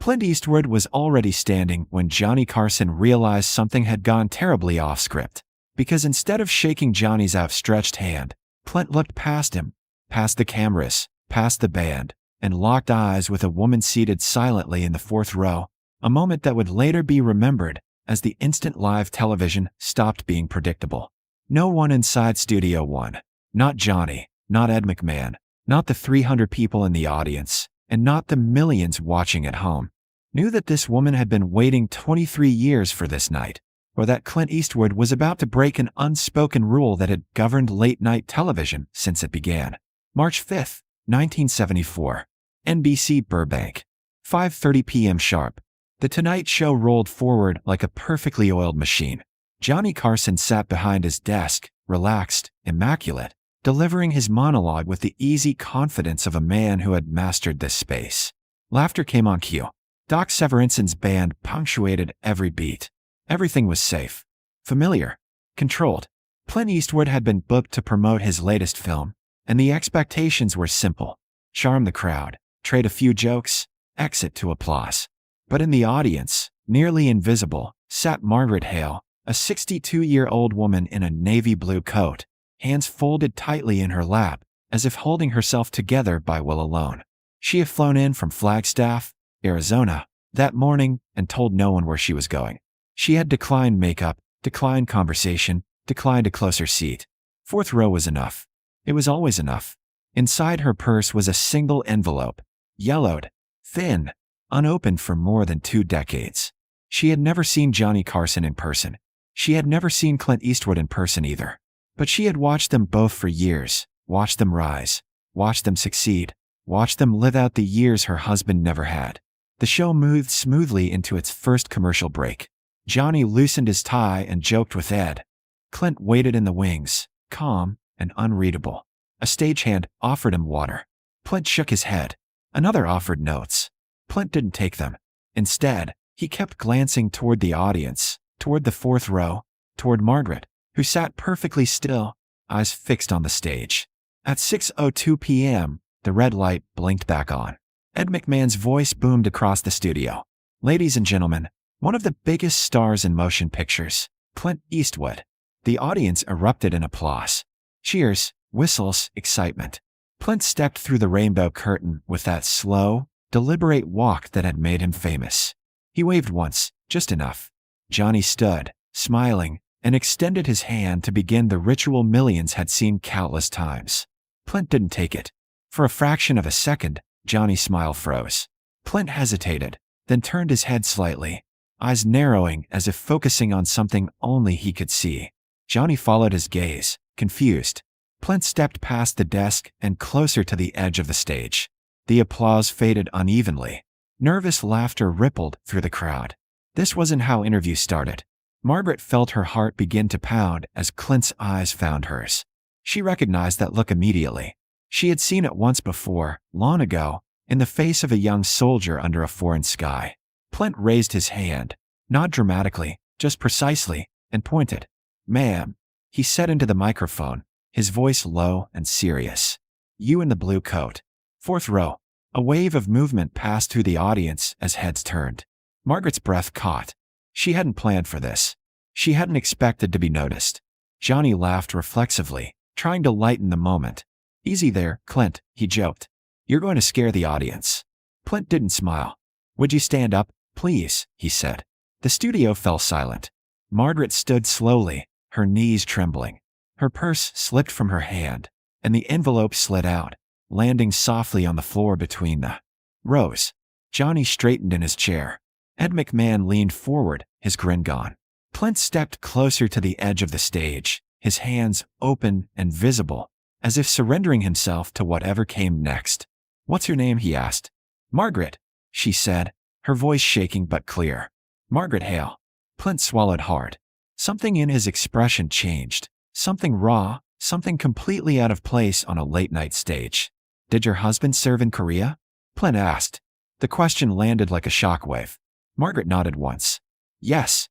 Clint Eastwood was already standing when Johnny Carson realized something had gone terribly off script. Because instead of shaking Johnny's outstretched hand, Clint looked past him, past the cameras, past the band, and locked eyes with a woman seated silently in the fourth row, a moment that would later be remembered as the instant live television stopped being predictable. No one inside Studio One, not Johnny, not Ed McMahon, not the 300 people in the audience, and not the millions watching at home, knew that this woman had been waiting 23 years for this night, or that Clint Eastwood was about to break an unspoken rule that had governed late-night television since it began. March 5, 1974. NBC Burbank. 5:30 p.m. sharp. The Tonight Show rolled forward like a perfectly oiled machine. Johnny Carson sat behind his desk, relaxed, immaculate, delivering his monologue with the easy confidence of a man who had mastered this space. Laughter came on cue. Doc Severinsen's band punctuated every beat. Everything was safe, familiar, controlled. Clint Eastwood had been booked to promote his latest film, and the expectations were simple: charm the crowd, trade a few jokes, exit to applause. But in the audience, nearly invisible, sat Margaret Hale, a 62-year-old woman in a navy blue coat, hands folded tightly in her lap, as if holding herself together by will alone. She had flown in from Flagstaff, Arizona, that morning and told no one where she was going. She had declined makeup, declined conversation, declined a closer seat. Fourth row was enough. It was always enough. Inside her purse was a single envelope, yellowed, thin, unopened for more than 2 decades. She had never seen Johnny Carson in person. She had never seen Clint Eastwood in person either. But she had watched them both for years, watched them rise, watched them succeed, watched them live out the years her husband never had. The show moved smoothly into its first commercial break. Johnny loosened his tie and joked with Ed. Clint waited in the wings, calm and unreadable. A stagehand offered him water. Clint shook his head. Another offered notes. Clint didn't take them. Instead, he kept glancing toward the audience, toward the fourth row, toward Margaret, who sat perfectly still, eyes fixed on the stage. At 6:02 p.m., the red light blinked back on. Ed McMahon's voice boomed across the studio. "Ladies and gentlemen, one of the biggest stars in motion pictures, Clint Eastwood." The audience erupted in applause. Cheers, whistles, excitement. Clint stepped through the rainbow curtain with that slow, deliberate walk that had made him famous. He waved once, just enough. Johnny stood, smiling, and extended his hand to begin the ritual millions had seen countless times. Clint didn't take it. For a fraction of a second, Johnny's smile froze. Clint hesitated, then turned his head slightly, eyes narrowing as if focusing on something only he could see. Johnny followed his gaze, confused. Clint stepped past the desk and closer to the edge of the stage. The applause faded unevenly. Nervous laughter rippled through the crowd. This wasn't how interviews started. Margaret felt her heart begin to pound as Clint's eyes found hers. She recognized that look immediately. She had seen it once before, long ago, in the face of a young soldier under a foreign sky. Clint raised his hand, not dramatically, just precisely, and pointed. "Ma'am," he said into the microphone, his voice low and serious. "You in the blue coat." Fourth row. A wave of movement passed through the audience as heads turned. Margaret's breath caught. She hadn't planned for this. She hadn't expected to be noticed. Johnny laughed reflexively, trying to lighten the moment. "Easy there, Clint," he joked. "You're going to scare the audience." Clint didn't smile. "Would you stand up, please?" he said. The studio fell silent. Margaret stood slowly, her knees trembling. Her purse slipped from her hand, and the envelope slid out, landing softly on the floor between the rows. Johnny straightened in his chair. Ed McMahon leaned forward, his grin gone. Clint stepped closer to the edge of the stage, his hands open and visible, as if surrendering himself to whatever came next. "What's your name?" he asked. "Margaret," she said, her voice shaking but clear. "Margaret Hale." Clint swallowed hard. Something in his expression changed. Something raw, something completely out of place on a late-night stage. "Did your husband serve in Korea?" Clint asked. The question landed like a shockwave. Margaret nodded once. "Yes."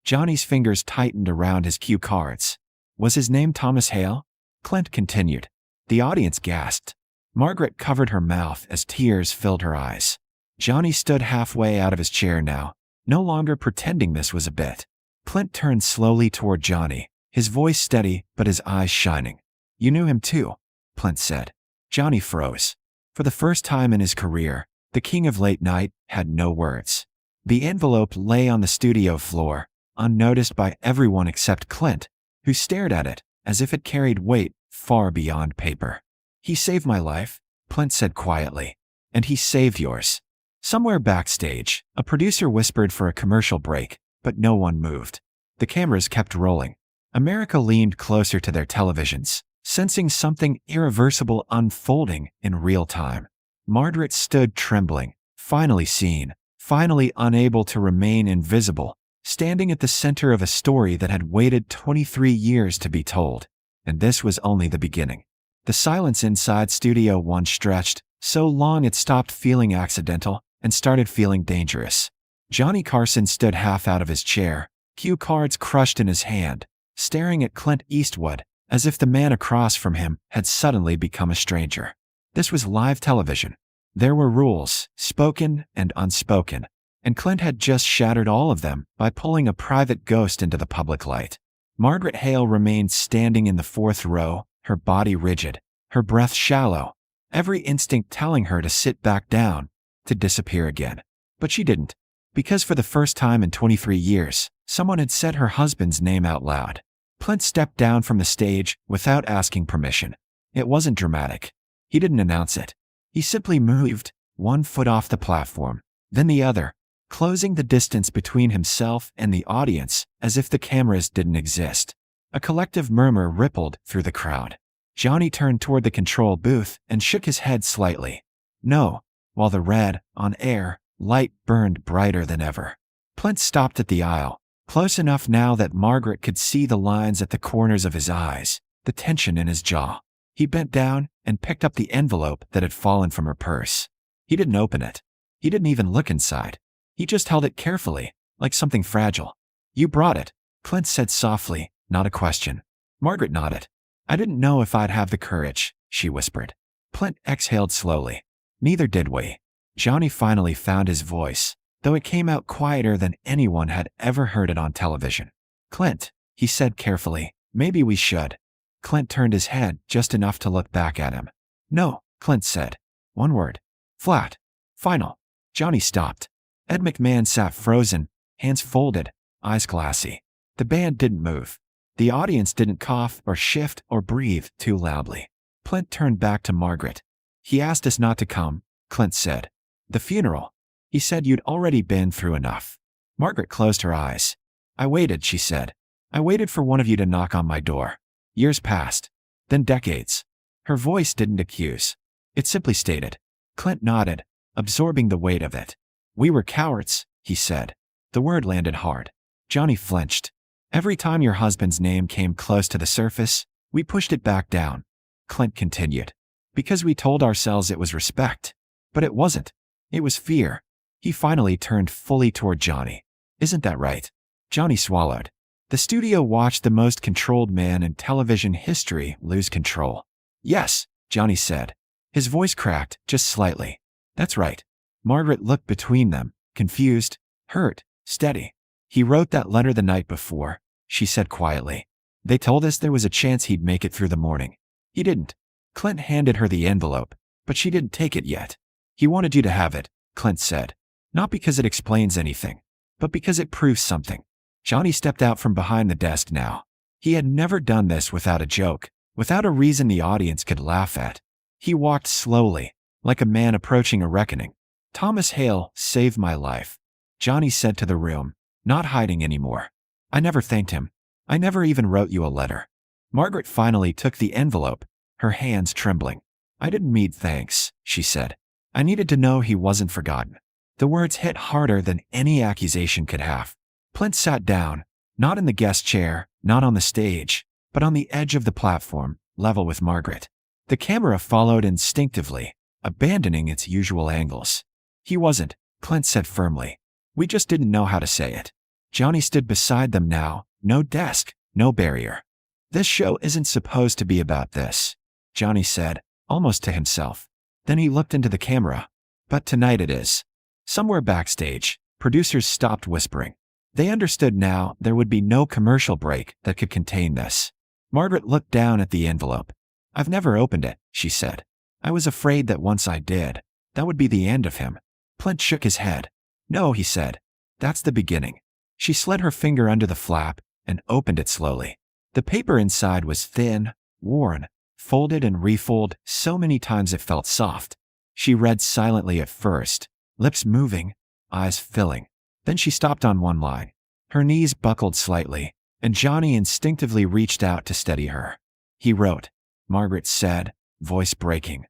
Johnny's fingers tightened around his cue cards. "Was his name Thomas Hale?" Clint continued. The audience gasped. Margaret covered her mouth as tears filled her eyes. Johnny stood halfway out of his chair now, no longer pretending this was a bit. Clint turned slowly toward Johnny, his voice steady but his eyes shining. "You knew him too," Clint said. Johnny froze. For the first time in his career, the king of late night had no words. The envelope lay on the studio floor, unnoticed by everyone except Clint, who stared at it as if it carried weight far beyond paper. "He saved my life," Clint said quietly. "And he saved yours." Somewhere backstage, a producer whispered for a commercial break, but no one moved. The cameras kept rolling. America leaned closer to their televisions, sensing something irreversible unfolding in real time. Margaret stood trembling, finally seen, finally unable to remain invisible, standing at the center of a story that had waited 23 years to be told. And this was only the beginning. The silence inside Studio One stretched, so long it stopped feeling accidental and started feeling dangerous. Johnny Carson stood half out of his chair, cue cards crushed in his hand, staring at Clint Eastwood, as if the man across from him had suddenly become a stranger. This was live television. There were rules, spoken and unspoken, and Clint had just shattered all of them by pulling a private ghost into the public light. Margaret Hale remained standing in the fourth row, her body rigid, her breath shallow, every instinct telling her to sit back down, to disappear again. But she didn't, because for the first time in 23 years, someone had said her husband's name out loud. Clint stepped down from the stage without asking permission. It wasn't dramatic. He didn't announce it. He simply moved, one foot off the platform, then the other, closing the distance between himself and the audience as if the cameras didn't exist. A collective murmur rippled through the crowd. Johnny turned toward the control booth and shook his head slightly. "No," while the red, on-air, light burned brighter than ever. Clint stopped at the aisle, close enough now that Margaret could see the lines at the corners of his eyes, the tension in his jaw. He bent down and picked up the envelope that had fallen from her purse. He didn't open it. He didn't even look inside. He just held it carefully, like something fragile. "You brought it," Clint said softly, not a question. Margaret nodded. "I didn't know if I'd have the courage," she whispered. Clint exhaled slowly. "Neither did we." Johnny finally found his voice, though it came out quieter than anyone had ever heard it on television. "Clint," he said carefully, "maybe we should." Clint turned his head just enough to look back at him. "No," Clint said. One word. Flat. Final. Johnny stopped. Ed McMahon sat frozen, hands folded, eyes glassy. The band didn't move. The audience didn't cough or shift or breathe too loudly. Clint turned back to Margaret. "He asked us not to come," Clint said. "The funeral. He said you'd already been through enough." Margaret closed her eyes. "I waited," she said. "I waited for one of you to knock on my door. Years passed. Then decades." Her voice didn't accuse. It simply stated. Clint nodded, absorbing the weight of it. "We were cowards," he said. The word landed hard. Johnny flinched. "Every time your husband's name came close to the surface, we pushed it back down." Clint continued. "Because we told ourselves it was respect. But it wasn't. It was fear." He finally turned fully toward Johnny. "Isn't that right?" Johnny swallowed. The studio watched the most controlled man in television history lose control. "Yes," Johnny said. His voice cracked just slightly. "That's right." Margaret looked between them, confused, hurt, steady. "He wrote that letter the night before," she said quietly. "They told us there was a chance he'd make it through the morning. He didn't." Clint handed her the envelope, but she didn't take it yet. "He wanted you to have it," Clint said. "Not because it explains anything, but because it proves something." Johnny stepped out from behind the desk now. He had never done this without a joke, without a reason the audience could laugh at. He walked slowly, like a man approaching a reckoning. "Thomas Hale saved my life," Johnny said to the room, not hiding anymore. "I never thanked him. I never even wrote you a letter." Margaret finally took the envelope, her hands trembling. "I didn't need thanks," she said. "I needed to know he wasn't forgotten." The words hit harder than any accusation could have. Clint sat down, not in the guest chair, not on the stage, but on the edge of the platform, level with Margaret. The camera followed instinctively, abandoning its usual angles. "He wasn't," Clint said firmly. "We just didn't know how to say it." Johnny stood beside them now, no desk, no barrier. "This show isn't supposed to be about this," Johnny said, almost to himself. Then he looked into the camera. "But tonight it is." Somewhere backstage, producers stopped whispering. They understood now there would be no commercial break that could contain this. Margaret looked down at the envelope. "I've never opened it," she said. "I was afraid that once I did, that would be the end of him." Clint shook his head. "No," he said. "That's the beginning." She slid her finger under the flap and opened it slowly. The paper inside was thin, worn, folded and refolded so many times it felt soft. She read silently at first, lips moving, eyes filling. Then she stopped on one line. Her knees buckled slightly, and Johnny instinctively reached out to steady her. He wrote, Margaret said, voice breaking,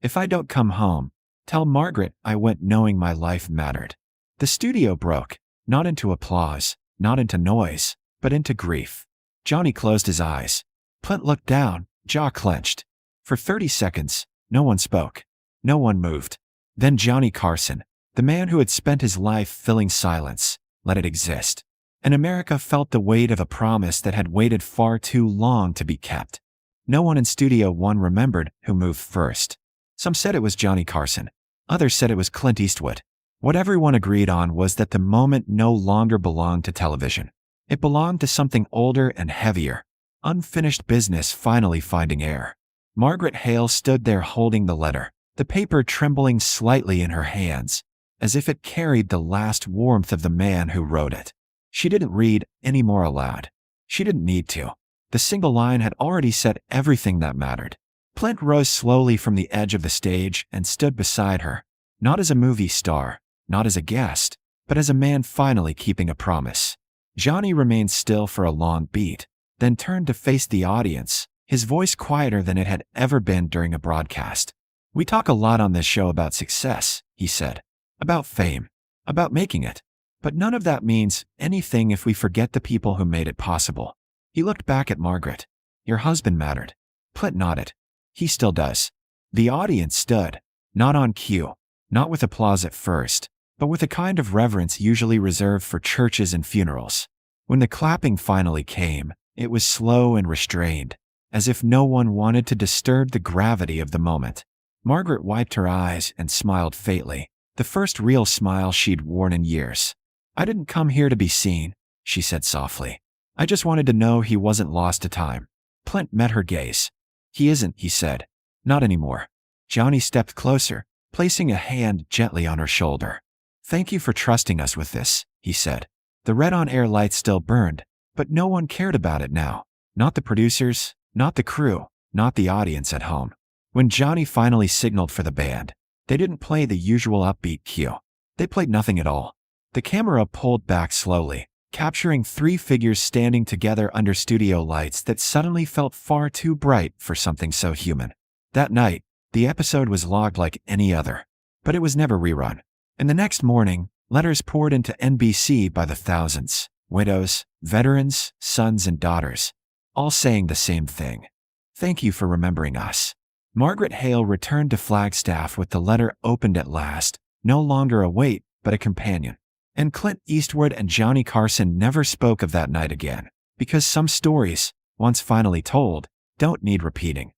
"If I don't come home, tell Margaret I went knowing my life mattered." The studio broke, not into applause, not into noise, but into grief. Johnny closed his eyes. Clint looked down, jaw clenched. For 30 seconds, no one spoke. No one moved. Then Johnny Carson, the man who had spent his life filling silence, let it exist. And America felt the weight of a promise that had waited far too long to be kept. No one in Studio One remembered who moved first. Some said it was Johnny Carson. Others said it was Clint Eastwood. What everyone agreed on was that the moment no longer belonged to television. It belonged to something older and heavier. Unfinished business finally finding air. Margaret Hale stood there holding the letter, the paper trembling slightly in her hands, as if it carried the last warmth of the man who wrote it. She didn't read any more aloud. She didn't need to. The single line had already said everything that mattered. Clint rose slowly from the edge of the stage and stood beside her, not as a movie star, not as a guest, but as a man finally keeping a promise. Johnny remained still for a long beat, then turned to face the audience, his voice quieter than it had ever been during a broadcast. "We talk a lot on this show about success," he said, "about fame, about making it. But none of that means anything if we forget the people who made it possible." He looked back at Margaret. "Your husband mattered." Clint nodded. "He still does." The audience stood, not on cue, not with applause at first, but with a kind of reverence usually reserved for churches and funerals. When the clapping finally came, it was slow and restrained, as if no one wanted to disturb the gravity of the moment. Margaret wiped her eyes and smiled faintly, the first real smile she'd worn in years. "I didn't come here to be seen," she said softly. "I just wanted to know he wasn't lost to time." Clint met her gaze. "He isn't," he said. "Not anymore." Johnny stepped closer, placing a hand gently on her shoulder. "Thank you for trusting us with this," he said. The red on-air light still burned, but no one cared about it now. Not the producers, not the crew, not the audience at home. When Johnny finally signaled for the band, they didn't play the usual upbeat cue. They played nothing at all. The camera pulled back slowly, capturing 3 figures standing together under studio lights that suddenly felt far too bright for something so human. That night, the episode was logged like any other, but it was never rerun. And the next morning, letters poured into NBC by the thousands. Widows, veterans, sons and daughters, all saying the same thing. "Thank you for remembering us." Margaret Hale returned to Flagstaff with the letter opened at last, no longer a weight, but a companion. And Clint Eastwood and Johnny Carson never spoke of that night again, because some stories, once finally told, don't need repeating.